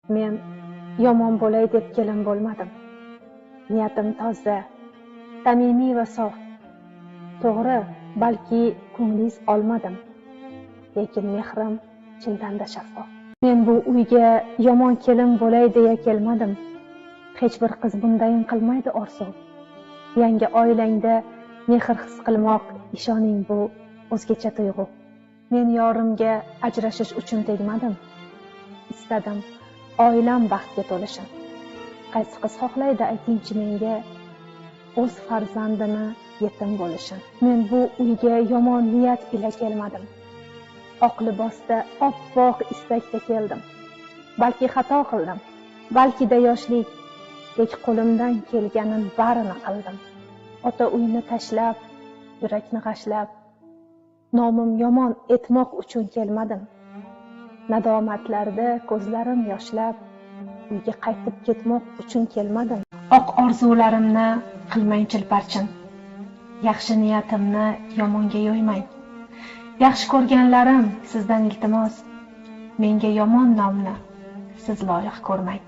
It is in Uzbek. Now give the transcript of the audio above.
Men yomon bo'lay deb kelin bo'lmadim. Niyatim toza, samimiy va sof. To'g'ri, balki ko'nglingiz olmadim, lekin mehrim chindan-da shaffof. Men bu uyga yomon kelin bo'lay deya kelmadim. Hech bir qiz bundayin qilmaydi orzu. Yangi oilangda mehr his qilmoq, ishoning, bu o'zgacha tuyg'u. Men yorimga ajrashish uchun tegmadim. Istadim oilam baxtga to'lishin. Qaysi qiz xohlaydi aytingchi menga o'z farzandini yetim bo'lishin? Men bu uyga yomon niyat ila kelmadim. Oq libosda, oppoq istakda keldim. Balki xato qildim, balki-da yoshlik, lekin qo'limdan kelganin barini qildim. Ota uyni tashlab, yurakni g'ashlab, nomim yomon etmoq uchun kelmadim. Nadomatlarda ko'zlarim yoshlab, uyga qaytib ketmoq uchun kelmadim. Oq orzularimni qilmang chilparchin. Yaxshi niyatimni yomonga yo'ymang. Yaxshi ko'rganlarim, sizdan iltimos, menga yomon nomni siz loyiq ko'rmang.